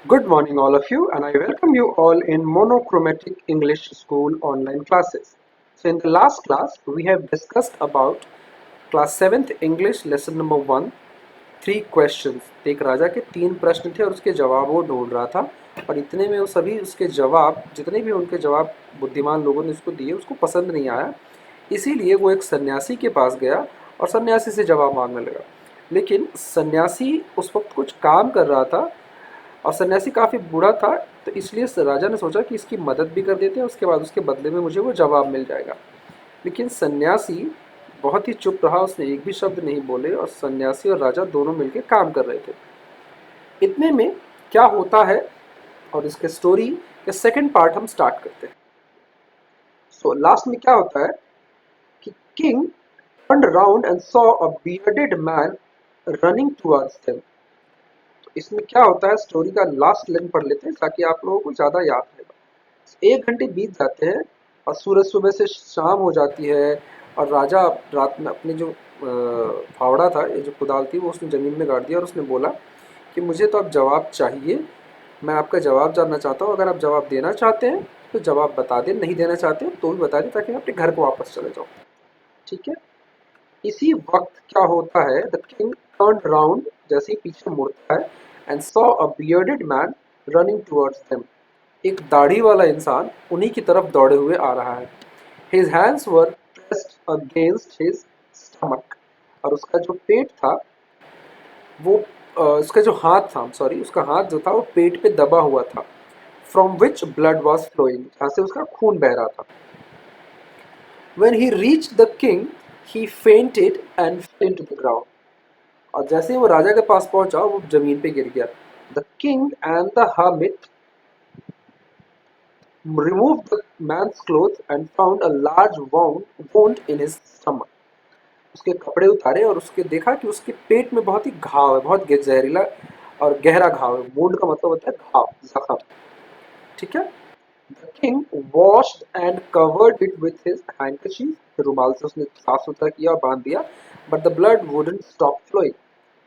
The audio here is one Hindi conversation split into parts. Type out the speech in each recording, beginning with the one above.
Good morning, all of you, and I welcome you all in Monochromatic English School online classes. So, in the last class, we have discussed about class 7th English lesson number 1, 3 questions. एक राजा के 3 प्रश्न थे और उसके जवाब वो ढूंढ रहा था और इतने में वो सभी उसके जवाब जितने भी उनके जवाब बुद्धिमान लोगों ने उसको दिए उसको पसंद नहीं आया, इसीलिए वो एक सन्यासी के पास गया और सन्यासी से जवाब मांगने लगा। लेकिन सन्यासी उस वक्त कुछ काम कर रहा था और सन्यासी काफ़ी बूढ़ा था, तो इसलिए राजा ने सोचा कि इसकी मदद भी कर देते हैं, उसके बाद उसके बदले में मुझे वो जवाब मिल जाएगा। लेकिन सन्यासी बहुत ही चुप रहा, उसने एक भी शब्द नहीं बोले और सन्यासी और राजा दोनों मिलकर काम कर रहे थे। इतने में क्या होता है और इसके स्टोरी के सेकंड पार्ट हम स्टार्ट करते हैं। सो लास्ट में क्या होता है कि king turned around and saw a bearded man running towards them. इसमें क्या होता है, स्टोरी का लास्ट लाइन पढ़ लेते हैं ताकि आप लोगों को ज़्यादा याद रहेगा। 1 घंटे बीत जाते हैं और सूरज सुबह से शाम हो जाती है और राजा रात में अपने जो फावड़ा था, ये जो कुदाल थी, वो उसने ज़मीन में गाड़ दिया और उसने बोला कि मुझे तो अब जवाब चाहिए, मैं आपका जवाब जानना चाहता हूँ। अगर आप जवाब देना चाहते हैं तो जवाब बता दें, नहीं देना चाहते हैं तो भी बता दें ताकि मैं अपने घर को वापस चले जाऊँ। ठीक है। इसी वक्त क्या होता है, द किंग टर्न्ड राउंड, जैसे ही पीछे मुड़ता है, and saw a bearded man running towards them. एक दाढ़ी वाला इंसान उन्हीं की तरफ दौड़े हुए आ रहा है। His hands were pressed against his stomach, और उसका जो पेट था वो उसका जो हाथ था, सॉरी, उसका हाथ जो था वो पेट पे दबा हुआ था। From which blood was flowing, जहाँ से उसका खून बह रहा था। When he reached the king, he fainted and fell into the ground. और जैसे ही वो राजा के पास पहुंचा वो जमीन पे गिर गया। The king and the hermit removed the man's clothes and found a large wound in his stomach. उसके कपड़े उतारे और उसके देखा कि उसके पेट में बहुत ही घाव है, बहुत जहरीला और गहरा घाव है। वुंड का मतलब होता है घाव, जख्म। ठीक है। The king washed and covered it with his handkerchief. रुमाल से उसने साफ सुथरा किया और बांध दिया, but the blood wouldn't stop flowing.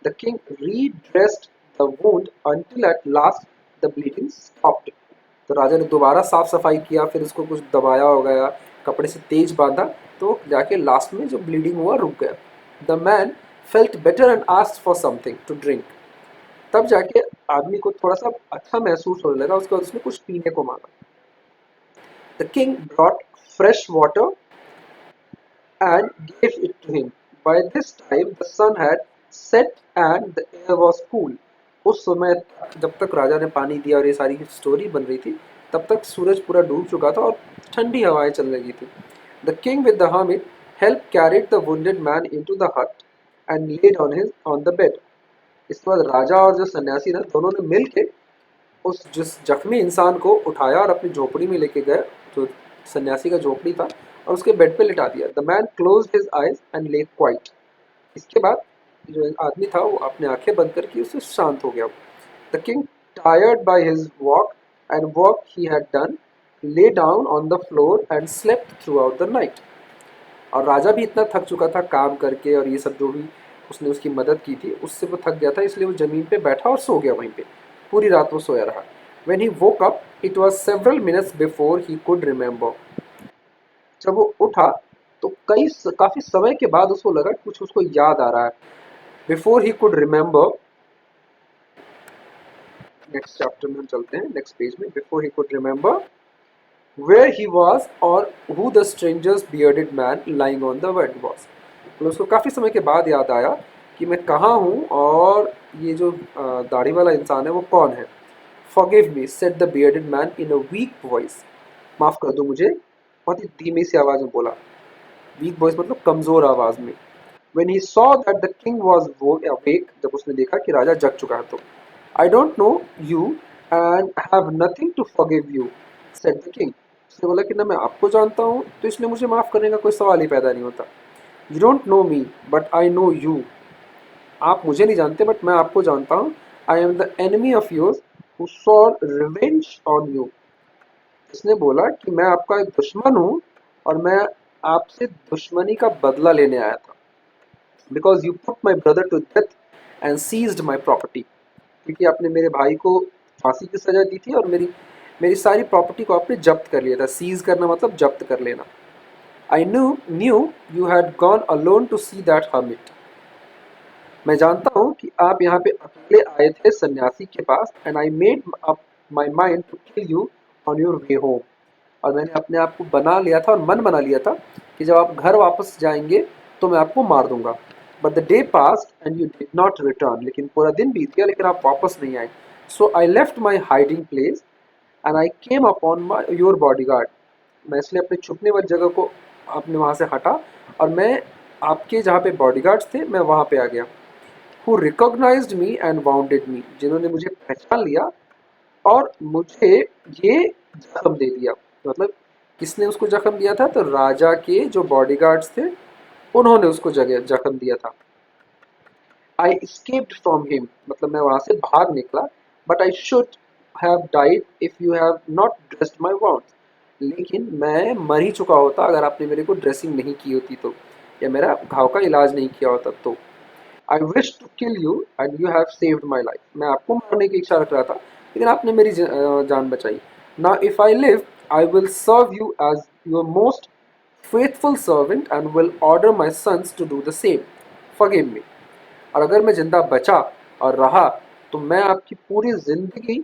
The king redressed the wound until at last the bleeding stopped. तो राजा ने दोबारा साफ सफाई किया, फिर उसको कुछ दबाया हो गया, कपड़े से तेज बांधा, तो जाके लास्ट में जो ब्लीडिंग हुआ रुक गया। The man felt better and asked for something to drink. तब जाके आदमी को थोड़ा सा अच्छा महसूस होने लगा, उसके बाद उसने कुछ पीने को मांगा। The king brought fresh water and gave it to him. By this time the sun had set and the air was cool. उस समय तक, जब तक राजा ने पानी दिया और ये सारी स्टोरी बन रही थी, तब तक सूरज पूरा डूब चुका था और ठंडी हवाएं चल रही थी। The king with the hermit helped carried the wounded man into the hut and laid on the bed. इसके बाद राजा और जो सन्यासी ना, दोनों ने मिल के उस जिस जख्मी इंसान को उठाया और अपनी झोपड़ी में लेके गए, जो सन्यासी का झोपड़ी था, और उसके बेड पे लिटा दिया। The man close his eyes and ले क्वाइट। इसके बाद जो आदमी था वो अपने आंखें बंद करके उससे शांत हो गया। The king tired by his walk and work he had done lay down on the floor and slept through out the night. और राजा भी इतना थक चुका था काम करके और ये सब जो भी उसने उसकी मदद की थी उससे वो थक गया था, इसलिए वो ज़मीन पे बैठा और सो गया वहीं पे। पूरी रात वो सोया रहा। When he woke up, it was several minutes before he could remember. जब वो उठा तो काफी समय के बाद उसको लगा कुछ उसको याद आ रहा है। Before he could remember, next chapter में हम चलते हैं, नेक्स्ट पेज में। Before he could remember where he was or who the stranger's bearded man lying on the bed was. तो उसको काफ़ी समय के बाद याद आया कि मैं कहाँ हूँ और ये जो दाढ़ी वाला इंसान है वो कौन है। Forgive me, said the bearded man in a weak voice. माफ़ कर दो मुझे, बहुत ही धीमी सी आवाज़ में बोला। Weak voice मतलब कमज़ोर आवाज़ में। When he saw that the king was awake, जब उसने देखा कि राजा जग चुका है तो I don't know you and have nothing to forgive you, said the king. उसने बोला कि ना मैं आपको जानता हूँ तो इसलिए मुझे माफ़ करने का कोई सवाल ही पैदा नहीं होता। You don't know me, but I know you. आप मुझे नहीं जानते बट मैं आपको जानता हूँ। I am the enemy of yours who sought revenge on you. इसने बोला कि मैं आपका एक दुश्मन हूँ और मैं आपसे दुश्मनी का बदला लेने आया था। Because you put my brother to death and seized my property. क्योंकि आपने मेरे भाई को फांसी की सजा दी थी और मेरी मेरी सारी प्रॉपर्टी को आपने जब्त कर लिया था। सीज करना मतलब जब्त कर लेना। I knew you had gone alone to see that hermit. मैं जानता हूँ कि आप यहाँ पे अकेले आए थे सन्यासी के पास। And I made up my mind to kill you on your way home. और मैंने अपने आप को बना लिया था और मन बना लिया था कि जब आप घर वापस जाएंगे तो मैं आपको मार दूंगा। But the day passed and you did not return. लेकिन पूरा दिन बीत गया लेकिन आप वापस नहीं आए। So I left my hiding place and I came upon my your bodyguard. मैं इसलिए अपने छुपने वाली जगह को अपने वहाँ से हटा और मैं आपके जहाँ पे बॉडीगार्ड्स थे मैं वहाँ पे आ गया। Who recognised me and wounded me. जिन्होंने मुझे पहचान लिया और मुझे ये जख्म दे दिया। मतलब किसने उसको जख्म दिया था? तो राजा के जो बॉडीगार्ड्स थे उन्होंने उसको जगह जख्म दिया था। आई escaped फ्रॉम हिम। मतलब मैं वहां से भाग निकला। But I should have died if you have not dressed my wounds। लेकिन मैं मर ही चुका होता अगर आपने मेरे को ड्रेसिंग नहीं की होती तो, या मेरा घाव का इलाज नहीं किया होता तो। I wish to kill you and you have saved my life. मैं आपको मारने की इच्छा रख रहा था लेकिन आपने मेरी जान बचाई। Now if I live I will serve you as your most faithful servant and will order my sons to do the same. Forgive me. और अगर मैं जिंदा बचा और रहा तो मैं आपकी पूरी जिंदगी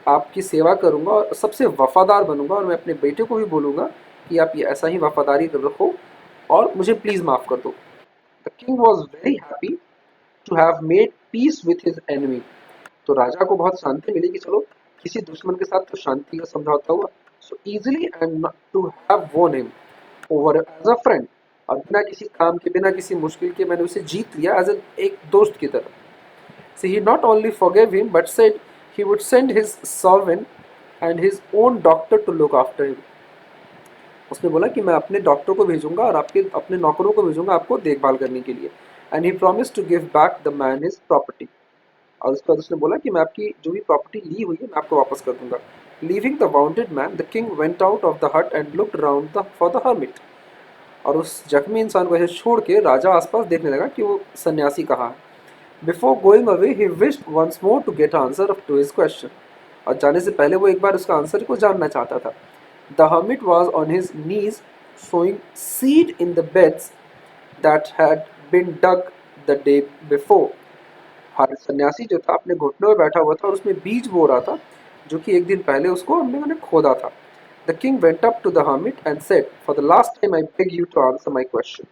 आपकी सेवा करूंगा और सबसे वफादार बनूंगा और मैं अपने बेटे को भी बोलूंगा कि आप ये ऐसा ही वफादारी रखो और मुझे प्लीज माफ कर दो। The king was very happy to have made peace with his enemy. तो राजा को बहुत शांति मिली कि चलो किसी दुश्मन के साथ तो शांति का समझौता हुआ। So easily and to have won him over as a friend. और बिना किसी काम के बिना किसी मुश्किल के मैंने उसे जीत लिया एज एन एक दोस्त की तरह। So he not only forgave him but said he would send his servant and his own doctor to look after him. उसने बोला कि मैं अपने डॉक्टर को भेजूंगा और आपके अपने नौकरों को भेजूंगा आपको देखभाल करने के लिए। And he promise to give back the man his property. और उसके बाद उसने बोला कि मैं आपकी जो भी प्रॉपर्टी ली हुई है मैं आपको वापस कर दूंगा। Leaving the wounded man the king went out of the hut and looked around for the hermit. और उस जख्मी इंसान को ऐसे छोड़ के राजा आसपास देखने लगा कि वो सन्यासी कहाँ है। Before going away he wished once more to get answer to his question. और जाने से पहले वो एक बार उसका आंसर को जानना चाहता था। The hermit was on his knees sowing seed in the beds that had been dug the day before. हर सन्यासी जो था अपने घुटनों में बैठा हुआ था और उसमें बीज बो रहा था जो कि एक दिन पहले उसको हमने मैंने खोदा था। The king went up to the hermit and said for the last time I beg you to answer my question.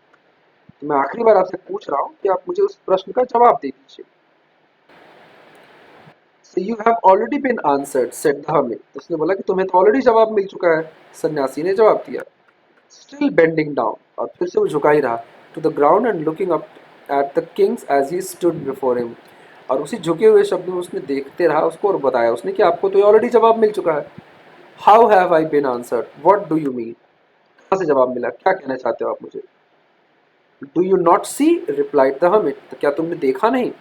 तो मैं आखिरी बार आपसे पूछ रहा हूँ कि आप मुझे उस प्रश्न का जवाब दे दीजिए। So you have already been answered, said the hermit. उसने बोला कि तुम्हें तो ऑलरेडी जवाब मिल चुका है। सन्यासी ने जवाब दिया। Still bending down, और फिर से वो झुका ही रहा to the ground and looking up at the kings as he stood before him। और उसी झुके हुए शब्द में उसने देखते रहा उसको और बताया उसने कि आपको तो ऑलरेडी जवाब मिल चुका है। How have I been answered? What do you mean? कहाँ से जवाब मिला? क्या कहना चाहते हो आप मुझे? Do you not see? Replied the hermit. तो क्या तुमने देखा नहीं?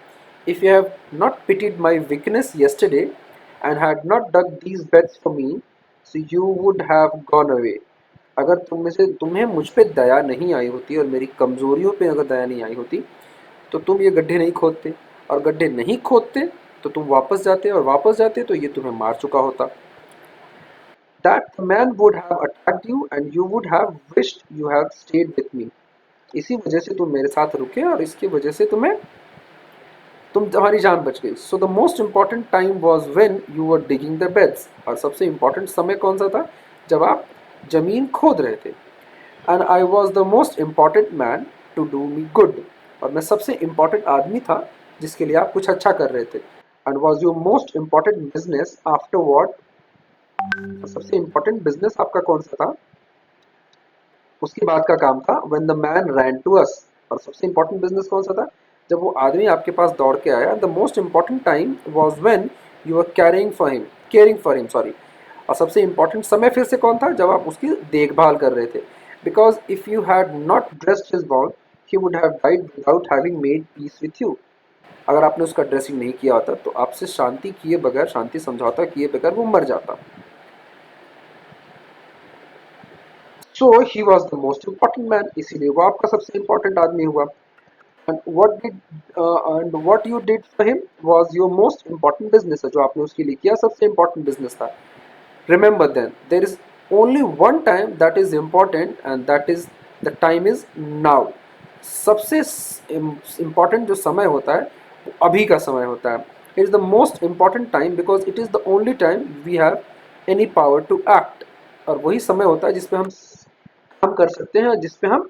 If you have not pitied my weakness yesterday and had not dug these beds for me, so you would have gone away. अगर तुम में से तुम्हें मुझ पे दया नहीं आई होती और मेरी कमजोरियों पे अगर दया नहीं आई होती तो तुम ये गड्ढे नहीं खोदते, और गड्ढे नहीं खोदते तो तुम वापस जाते, और वापस जाते तो ये तुम्हें मार चुका होता। That the man would have attacked you and you would have wished you had stayed with me. इसी वजह से तुम मेरे साथ रुके और इसकी वजह से तुम्हारी जान बच गई। So the most important time was when you were digging the beds. और सबसे इंपॉर्टेंट समय कौन सा था? जब आप जमीन खोद रहे थे। And I was the most important man to do me good. और मैं सबसे इंपॉर्टेंट आदमी था जिसके लिए आप कुछ अच्छा कर रहे थे। And was your most important business after what. सबसे इंपॉर्टेंट बिजनेस आपका कौन सा था? उसके बाद का काम था when the man ran to us. और सबसे इंपॉर्टेंट बिजनेस कौन सा था? जब वो आदमी आपके पास दौड़ के आया। The most important time was when you are caring for him sorry. और सबसे इंपॉर्टेंट समय फिर से कौन था? जब आप उसकी देखभाल कर रहे थे। Because if you had not dressed his ball he would have died without having made peace with you. अगर आपने उसका ड्रेसिंग नहीं किया होता तो आपसे शांति किए बगैर, शांति समझौता किए बगैर वो मर जाता। So he was the most important man, इसीलिए वो आपका सबसे इंपॉर्टेंट आदमी हुआ। and what you did for him was your most important business है जो आपने उसके लिए किया सबसे important business था. Remember then, there is only one time that is important and that is the time is now. सबसे important जो समय होता है वो अभी का समय होता है. It is the most important time because it is the only time we have any power to act. और वही समय होता है जिसपे हम काम कर सकते हैं और जिसपे हम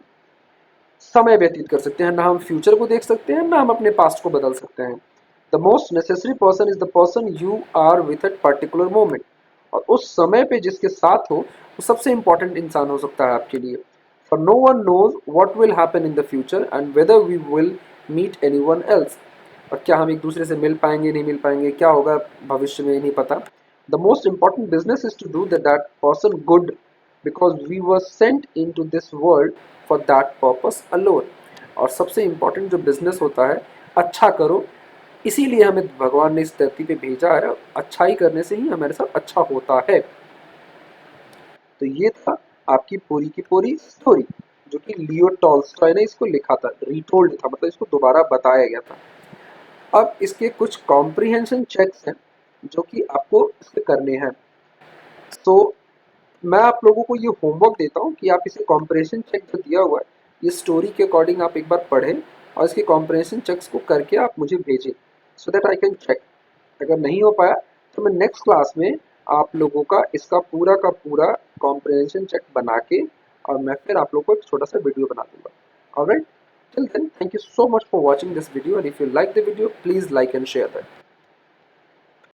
समय व्यतीत कर सकते हैं. ना हम फ्यूचर को देख सकते हैं ना हम अपने पास्ट को बदल सकते हैं. The most necessary person is the person you are with at particular moment. और उस समय पे जिसके साथ हो वो सबसे इंपॉर्टेंट इंसान हो सकता है आपके लिए. For no one knows what will happen in the future and whether we will meet any one else. और क्या हम एक दूसरे से मिल पाएंगे नहीं मिल पाएंगे क्या होगा भविष्य में नहीं पता. The most important business is to do that person good because we were sent into this world for that purpose alone. और सबसे इम्पोर्टेंट जो बिजनेस होता है अच्छा करो इसीलिए हमें भगवान ने इस धरती पे भेजा है. अच्छाई करने से ही हमारे साथ अच्छा होता है. तो ये था आपकी पूरी की पूरी स्टोरी जो कि लियो टॉल्स्टॉय ने इसको लिखा था. रीटोल्ड था मतलब इसको दोबारा बताया गया था. अब इसके कुछ कॉम्प्रिहेंशन चेक्स हैं जो कि आपको इसके करने हैं. तो मैं आप लोगों को ये होमवर्क देता हूँ कि आप इसे कॉम्प्रिहेंशन चेक जो दिया हुआ है ये स्टोरी के अकॉर्डिंग आप एक बार पढ़ें और इसके कॉम्प्रिहेंशन चेक्स को करके आप मुझे भेजें so that I can check. अगर नहीं हो पाया तो मैं नेक्स्ट क्लास में आप लोगों का इसका पूरा कॉम्प्रिहेंशन चेक बना के और मैं फिर आप लोगों को एक छोटा सा वीडियो बना दूंगा. Alright, till then thank you so much for watching this video and if you like the video please like and share that.